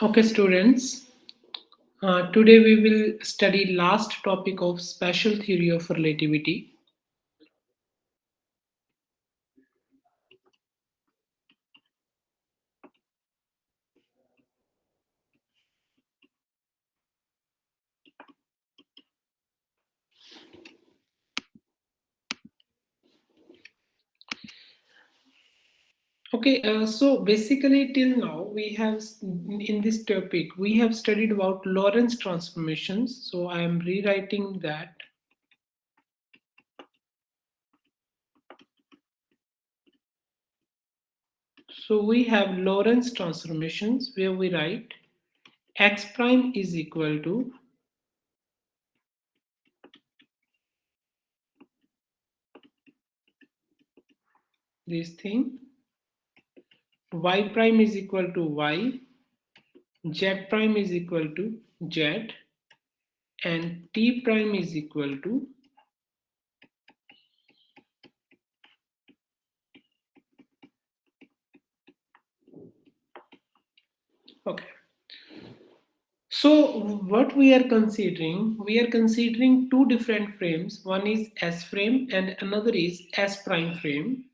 Okay, students. Today we will study last topic of special theory of relativity. Okay, so basically till now we have in this topic we have studied about Lorentz transformations. So I am rewriting that. So we have Lorentz transformations where we write x prime is equal to this thing, y prime is equal to y, z prime is equal to z, and t prime is equal to. Okay. So what we are considering two different frames. One is S frame and another is S prime frame.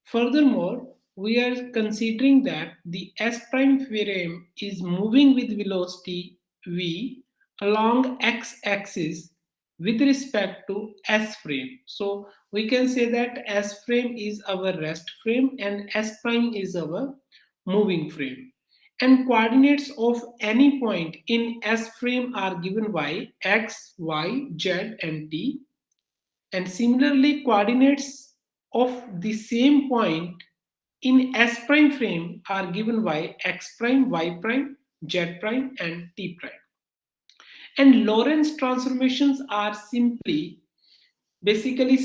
Furthermore, we are considering that the S prime frame is moving with velocity v along x-axis with respect to S frame. So we can say that S frame is our rest frame and S prime is our moving frame. And coordinates of any point in S frame are given by x, y, z, and t. And similarly, coordinates of the same point in S prime frame are given by x prime, y prime, z prime, and t prime. And Lorentz transformations are simply basically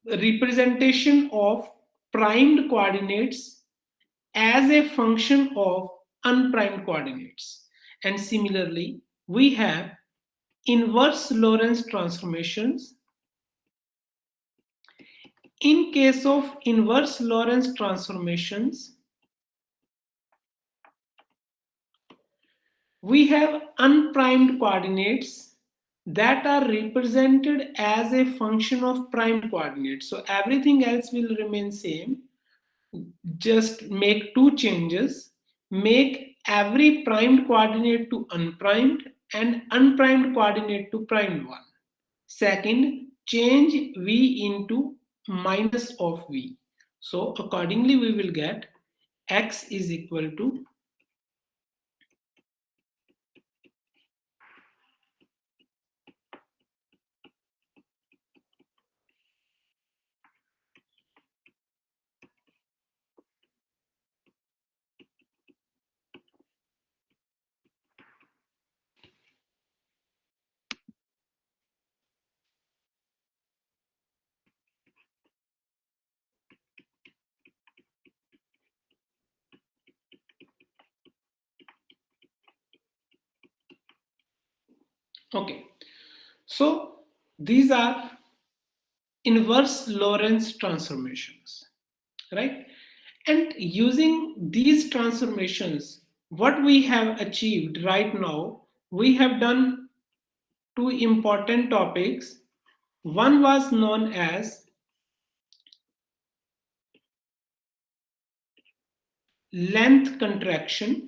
representation of primed coordinates as a function of unprimed coordinates. And similarly, we have inverse Lorentz transformations. In case of inverse Lorentz transformations, we have unprimed coordinates that are represented as a function of primed coordinates. So everything else will remain same. Just make two changes. Make every primed coordinate to unprimed and unprimed coordinate to primed one. Second, change v into minus of v. So accordingly we will get x is equal to. Okay, so these are inverse Lorentz transformations, right? And using these transformations, what we have achieved right now, we have done two important topics. One was known as length contraction,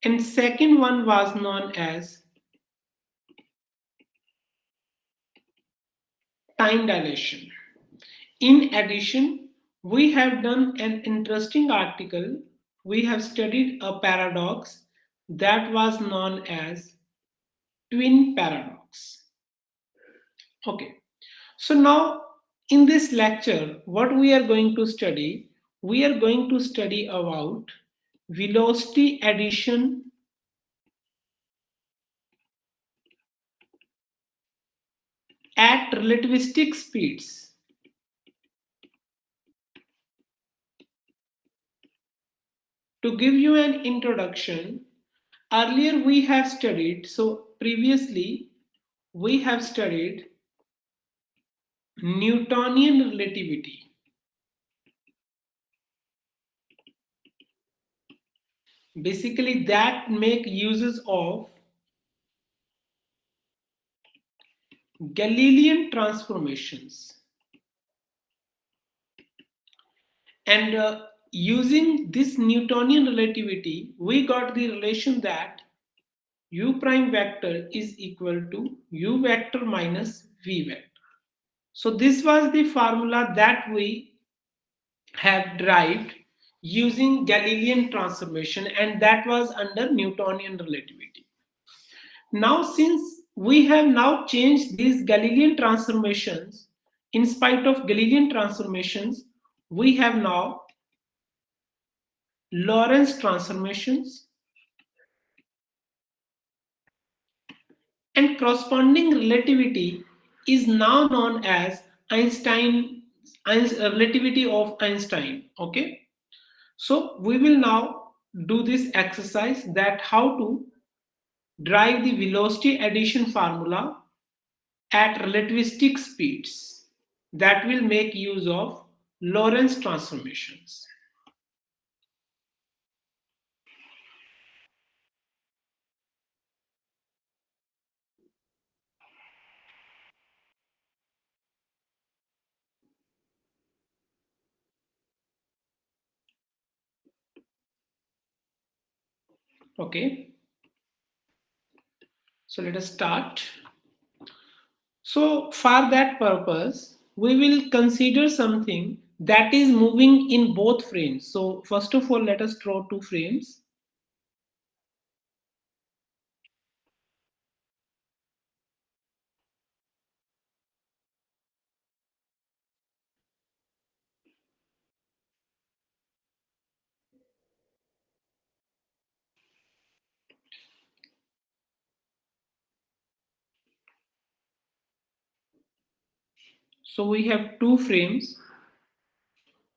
and second one was known as time dilation. In addition, we have done an interesting article. We have studied a paradox that was known as twin paradox. Okay, so now in this lecture, what we are going to study, we are going to study about velocity addition at relativistic speeds. To give you an introduction, earlier we have studied, so previously we have studied Newtonian relativity. basically that make uses of Galilean transformations. And using this Newtonian relativity, we got the relation that u prime vector is equal to u vector minus v vector. So this was the formula that we have derived using Galilean transformation, and that was under Newtonian relativity. Now, since we have now changed these Galilean transformations, in spite of Galilean transformations, we have now Lorentz transformations, and corresponding relativity is now known as relativity of Einstein. Okay, so we will now do this exercise, that how to derive the velocity addition formula at relativistic speeds, that will make use of Lorentz transformations. Okay, so let us start. So for that purpose, we will consider something that is moving in both frames. So first of all, let us draw two frames. So we have two frames.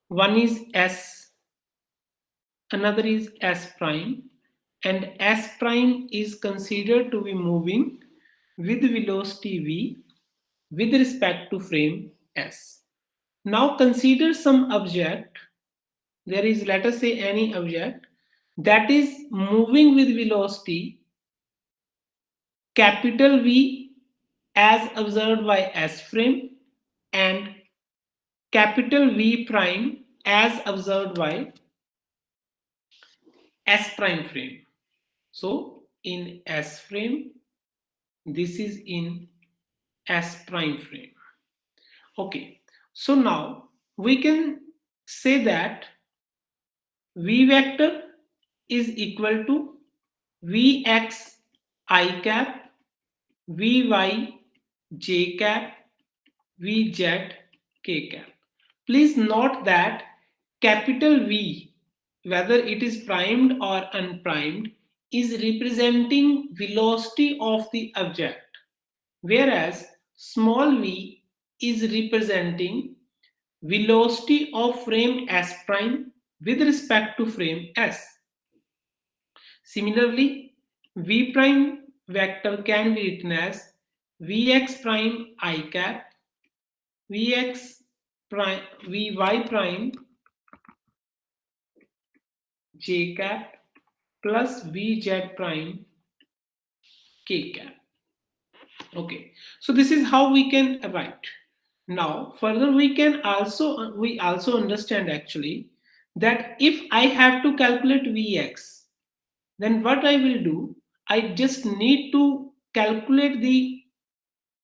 One is S, another is S prime, and S prime is considered to be moving with velocity v with respect to frame S. Now consider some object. There is, let us say, any object that is moving with velocity capital V as observed by S frame and capital V prime as observed by S prime frame. So in S frame, this is in S prime frame. Okay, so now we can say that V vector is equal to Vx I cap, Vy j cap, Vz k cap. Please note that capital V, whether it is primed or unprimed, is representing velocity of the object, whereas small v is representing velocity of frame S prime with respect to frame S. Similarly, v prime vector can be written as Vx prime I cap, Vx prime, Vy prime j cap plus Vz prime k cap. Okay, so this is how we can write. Now further we also understand actually that if I have to calculate Vx, then what I will do, I just need to calculate the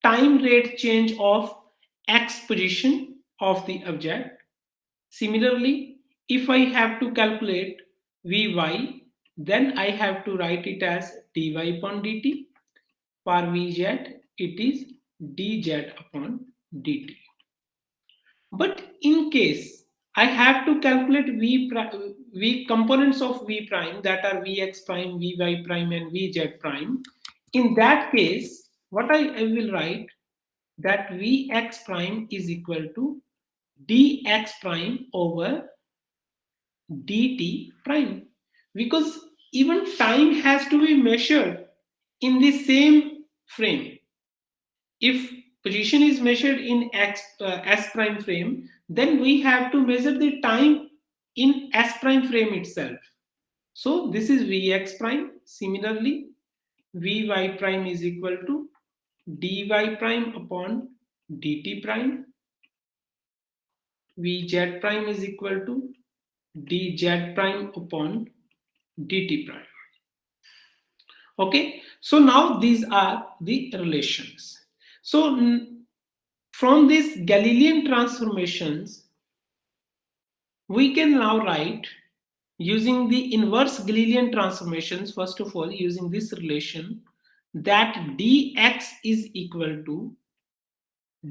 time rate change of x position of the object. Similarly, if I have to calculate Vy, then I have to write it as dy upon dt. For Vz, it is dz upon dt. But in case I have to calculate v components of v prime, that are vx prime, vy prime, and vz prime, in that case, what I will write, that vx prime is equal to dx prime over dt prime, because even time has to be measured in the same frame. If position is measured in s prime frame, then we have to measure the time in s prime frame itself. So this is Vx prime. Similarly, Vy prime is equal to dy prime upon dt prime. Vz prime is equal to dz prime upon dt prime. Okay, so now these are the relations. So from these Galilean transformations, we can now write using the inverse Galilean transformations, first of all, using this relation, that dx is equal to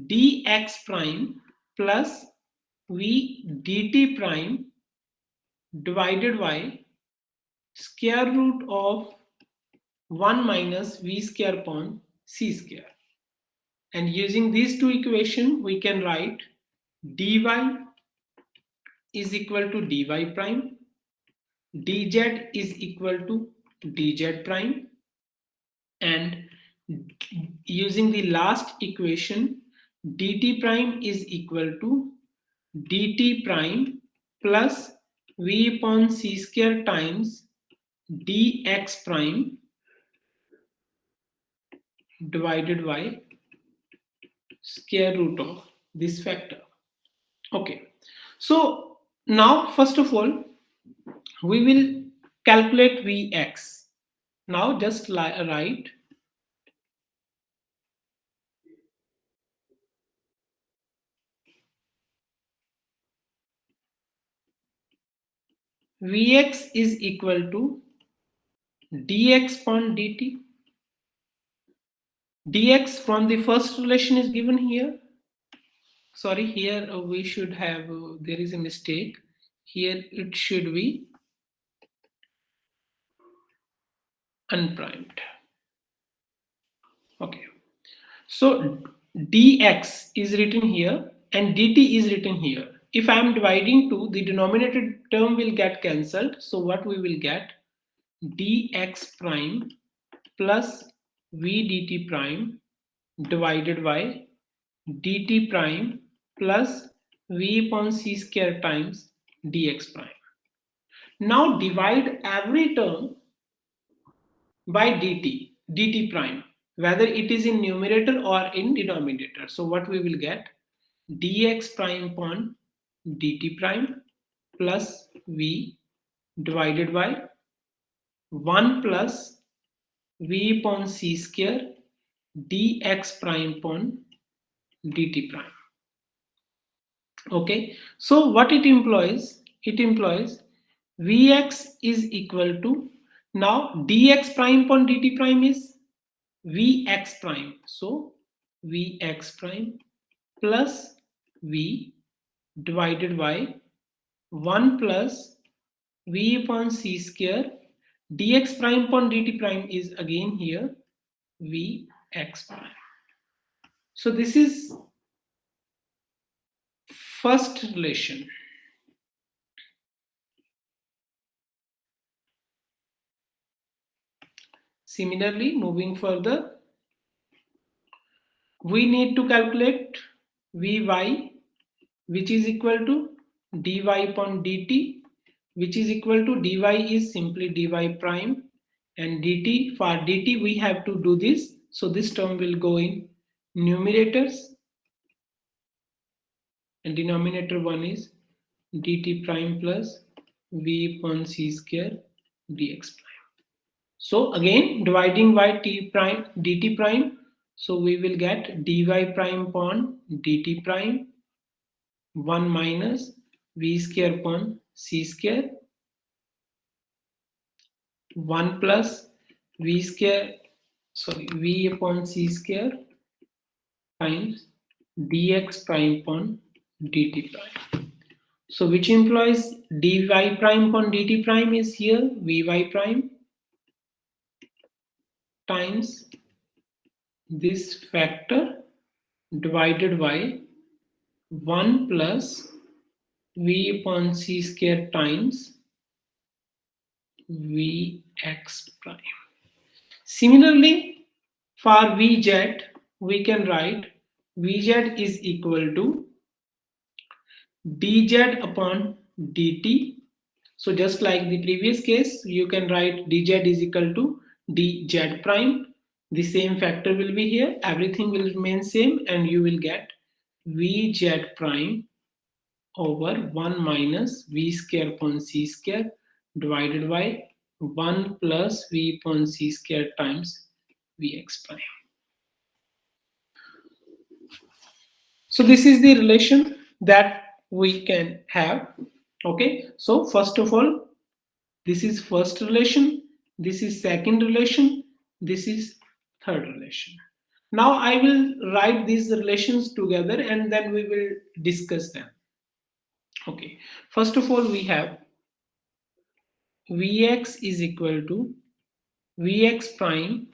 dx prime plus v dt prime divided by square root of 1 minus v square upon c square. And using these two equations, we can write dy is equal to dy prime, dz is equal to dz prime, and using the last equation, dt prime is equal to dt prime plus v upon c square times dx prime divided by square root of this factor. Okay, so now first of all we will calculate Vx. Now just write Vx is equal to dx upon dt. Dx from the first relation is given here. Sorry, here we should have, there is a mistake. Here it should be unprimed. Okay. So dx is written here and dt is written here. If I am dividing two, the denominator term will get cancelled. So what we will get? Dx prime plus v dt prime divided by dt prime plus v upon c square times dx prime. Now divide every term by dt prime, whether it is in numerator or in denominator. So what we will get? Dx prime upon dt prime plus v divided by 1 plus v upon c square dx prime upon dt prime. Okay, so what it implies? It implies Vx is equal to, now dx prime upon dt prime is Vx prime. So Vx prime plus V divided by 1 plus V upon c square dx prime upon dt prime is again here Vx prime. So this is first relation. Similarly, moving further, we need to calculate Vy, which is equal to dy upon dt, which is equal to dy is simply dy prime, and dt, for dt we have to do this, so this term will go in numerators and denominator one is dt prime plus v upon c square dx prime. So again dividing by t prime dt prime, so we will get dy prime upon dt prime 1 minus v square upon c square 1 plus v square, sorry, v upon c square times dx prime upon dt prime. So which implies dy prime upon dt prime is here vy prime times this factor divided by 1 plus v upon c square times vx prime. Similarly, for Vz, we can write Vz is equal to dz upon dt. So just like the previous case, you can write dz is equal to dz prime. The same factor will be here. Everything will remain same and you will get vz prime over 1 minus v square upon c square divided by 1 plus v upon c square times vx prime. So this is the relation that we can have. Okay, so first of all, this is first relation, this is second relation, this is third relation. Now I will write these relations together and then we will discuss them. Okay, first of all, we have Vx is equal to Vx prime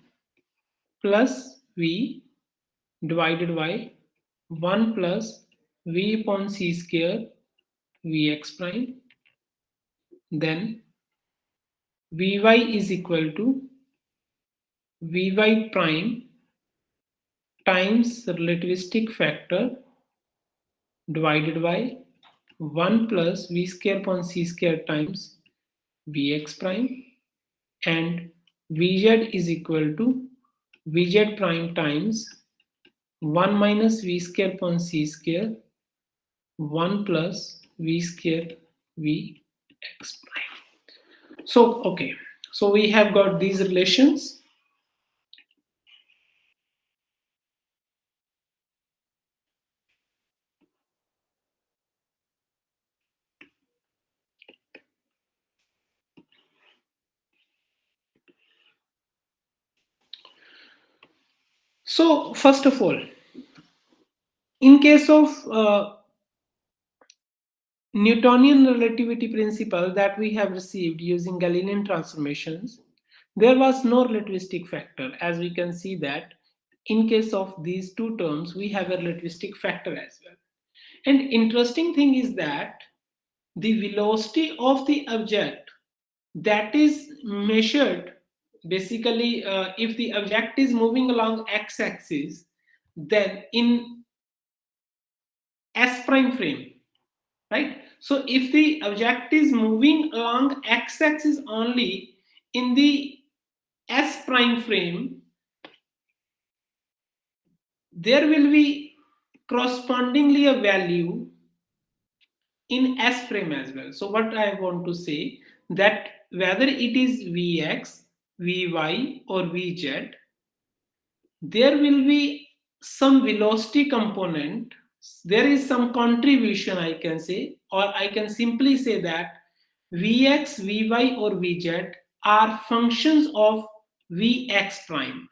plus V divided by 1 plus V upon C square Vx prime. Then Vy is equal to Vy prime times relativistic factor divided by 1 plus V square upon C square times Vx prime, and Vz is equal to Vz prime times 1 minus V square upon C square 1 plus V square Vx prime. So, okay, so we have got these relations. So, first of all, in case of Newtonian relativity principle that we have received using Galilean transformations, there was no relativistic factor. As we can see that in case of these two terms, we have a relativistic factor as well. And interesting thing is that the velocity of the object that is measured, basically if the object is moving along x-axis, then in s prime frame, right? So if the object is moving along x-axis only in the s prime frame, there will be correspondingly a value in s prime as well. So what I want to say, that whether it is vx, vy or vz, there will be some velocity component, there is some contribution, I can say, or I can simply say that Vx, Vy or Vz are functions of Vx prime.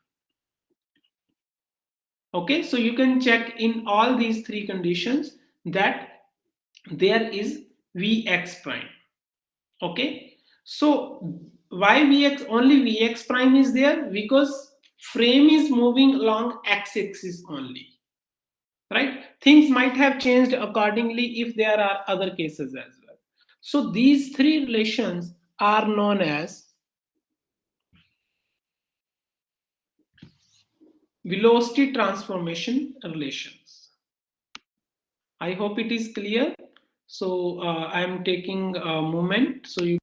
Okay, so you can check in all these three conditions that there is Vx prime. Okay, so why Vx, only Vx prime is there? Because frame is moving along x-axis only, right? Things might have changed accordingly if there are other cases as well. So these three relations are known as velocity transformation relations. I hope it is clear. So I am taking a moment so you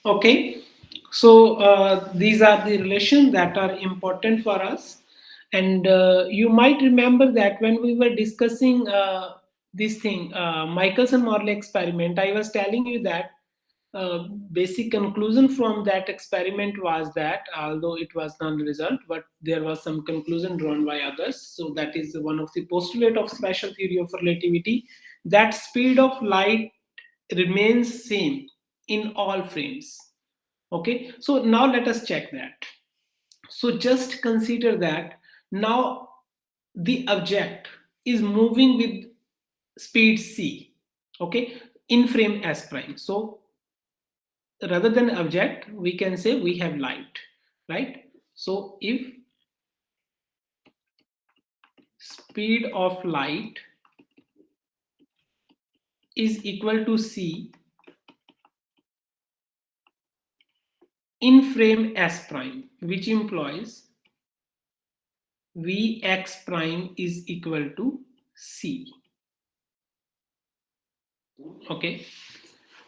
Okay, so these are the relations that are important for us, and you might remember that when we were discussing this thing, Michelson-Morley experiment, I was telling you that uh, basic conclusion from that experiment was that although it was non-result, but there was some conclusion drawn by others. So that is one of the postulate of special theory of relativity, that speed of light remains same in all frames. Okay, so now let us check that. So just consider that now the object is moving with speed c, okay, in frame s prime. So rather than object, we can say we have light, right? So if speed of light is equal to c in frame s prime, which implies Vx prime is equal to c. Okay,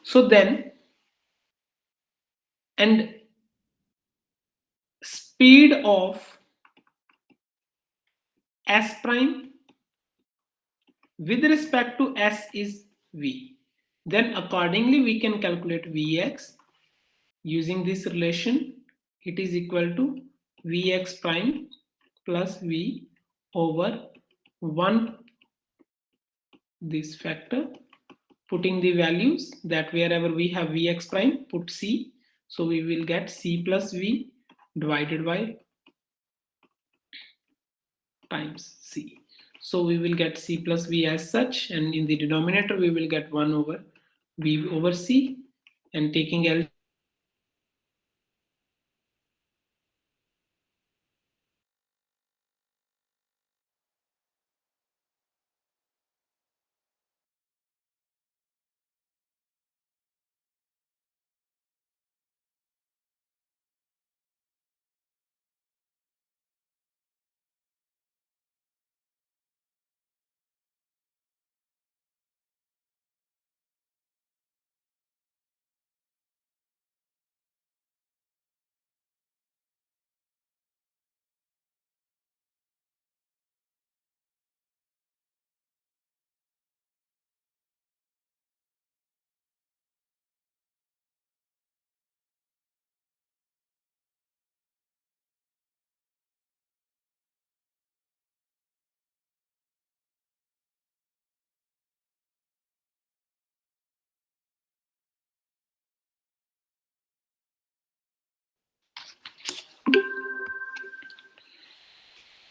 so then, and speed of s prime with respect to s is v, then accordingly we can calculate Vx using this relation. It is equal to Vx prime plus v over 1 this factor, putting the values that wherever we have Vx prime put c, so we will get c plus v divided by times c. So we will get c plus v as such, and in the denominator we will get 1 over v over c, and taking LCM we will get c plus v divided by 1 over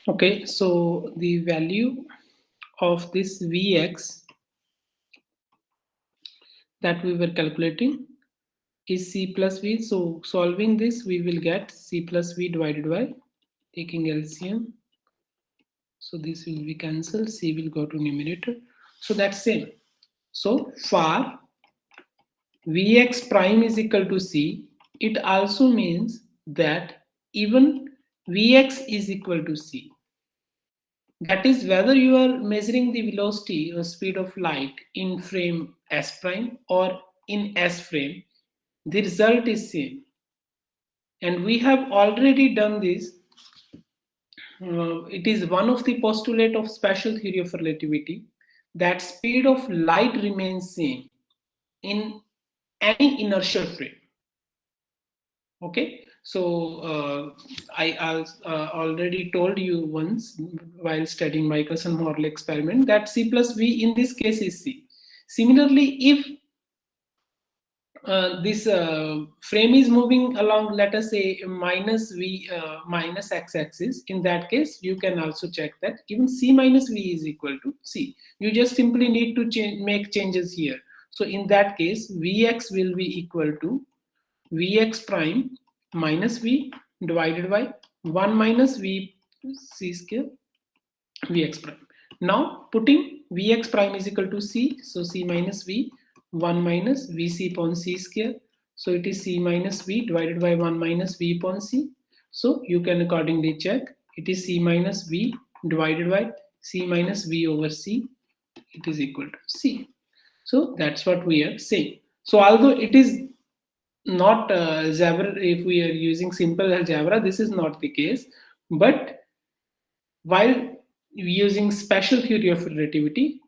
Okay, so the value of this Vx that we were calculating is c plus v. So solving this, we will get c plus v divided by taking LCM. So this will be cancelled, c will go to numerator. So that's same. So for Vx prime is equal to c, it also means that even Vx is equal to c. That is whether you are measuring the velocity or speed of light in frame s prime or in s frame, the result is same. And we have already done this. It is one of the postulate of special theory of relativity that speed of light remains same in any inertial frame. Okay, so I already told you once while studying Michelson-Morley experiment that c plus v in this case is c. Similarly, if this frame is moving along, let us say minus v minus x-axis, in that case you can also check that even c minus v is equal to c. You just simply need to make changes here. So in that case, Vx will be equal to Vx prime minus v divided by 1 minus v c square Vx prime. Now putting Vx prime is equal to c, so c minus v 1 minus vc upon c square. So it is c minus v divided by 1 minus v upon c. So you can accordingly check, it is c minus v divided by c minus v over c, it is equal to c. So that's what we are saying. So although it is not algebra. If we are using simple algebra, this is not the case. But while using special theory of relativity,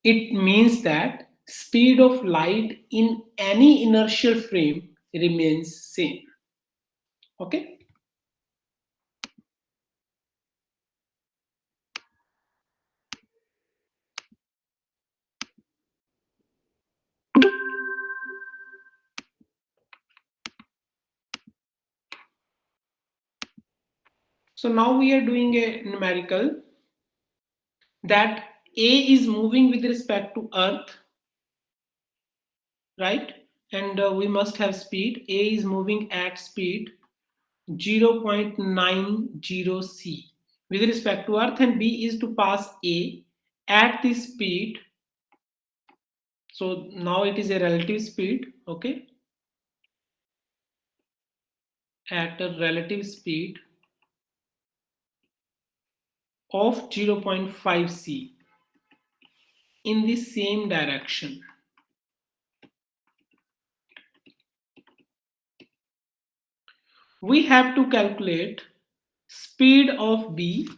it means that speed of light in any inertial frame remains same. Okay. So now we are doing a numerical that A is moving with respect to Earth, right? And we must have speed. A is moving at speed 0.90 c with respect to Earth, and B is to pass A at the speed. So now it is a relative speed, okay, at a relative speed of 0.5 c in the same direction. We have to calculate speed of B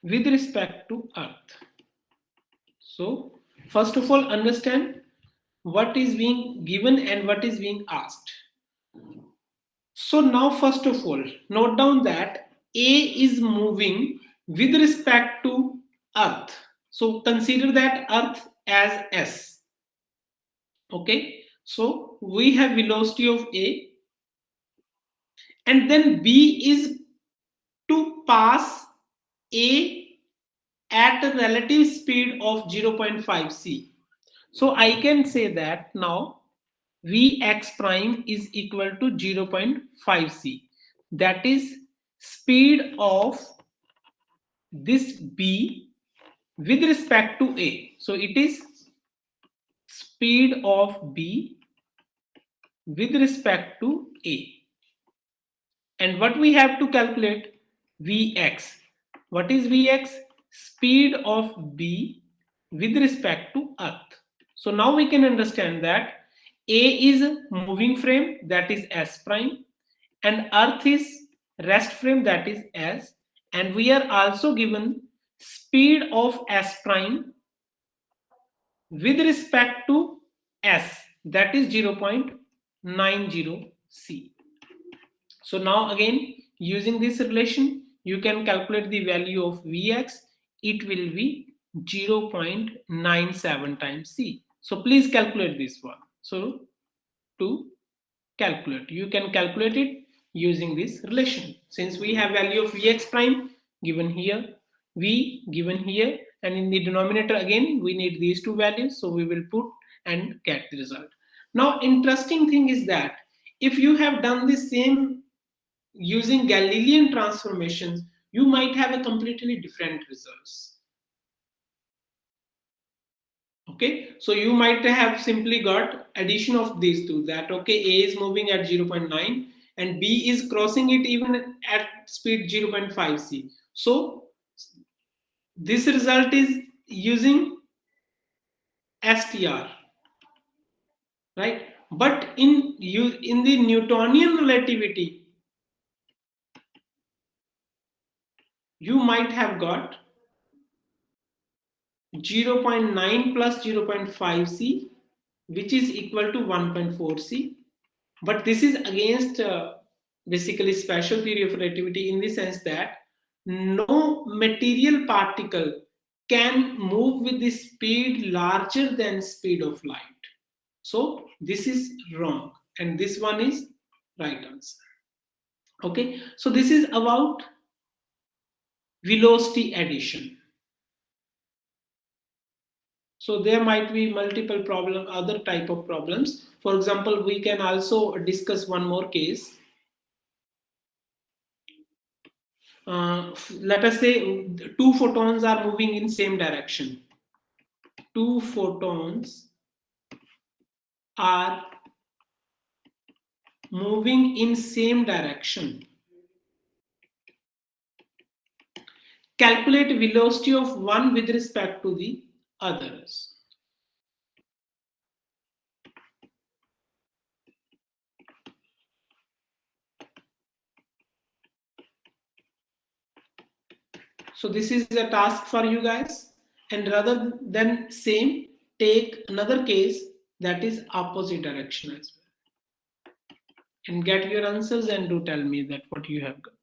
with respect to Earth. So first of all, understand what is being given and what is being asked. So now first of all, note down that A is moving with respect to Earth. So consider that Earth as S. Okay. So we have velocity of A, and then B is to pass A at a relative speed of 0.5 c. So I can say that now Vx prime is equal to 0.5 c. That is speed of this B with respect to A. So it is speed of B with respect to A. And what we have to calculate? Vx. What is Vx? Speed of B with respect to Earth. So now we can understand that A is moving frame, that is S prime, and Earth is rest frame, that is S, and we are also given speed of S prime with respect to S, that is 0.90 c. So now again, using this relation, you can calculate the value of Vx. It will be 0.97 times c. So please calculate this one. So to calculate, you can calculate it using this relation. Since we have value of Vx prime given here, V given here, and in the denominator again we need these two values, so we will put and get the result. Now interesting thing is that if you have done the same using Galilean transformations, you might have a completely different results. Okay, so you might have simply got addition of these two, that okay, A is moving at 0.9 and B is crossing it even at speed 0.5 c. So this result is using STR, right? But in the Newtonian relativity, you might have got 0.9 plus 0.5 c, which is equal to 1.4 c. But this is against basically special theory of relativity, in the sense that no material particle can move with the speed larger than speed of light. So this is wrong, and this one is right answer. Okay, so this is about velocity addition. So there might be multiple problem, other type of problems. For example, we can also discuss one more case. Let us say two photons are moving in same direction. Two photons are moving in same direction. calculate velocity of one with respect to the others. So this is a task for you guys. And rather than same, take another case that is opposite direction as well. And get your answers and do tell me that what you have got.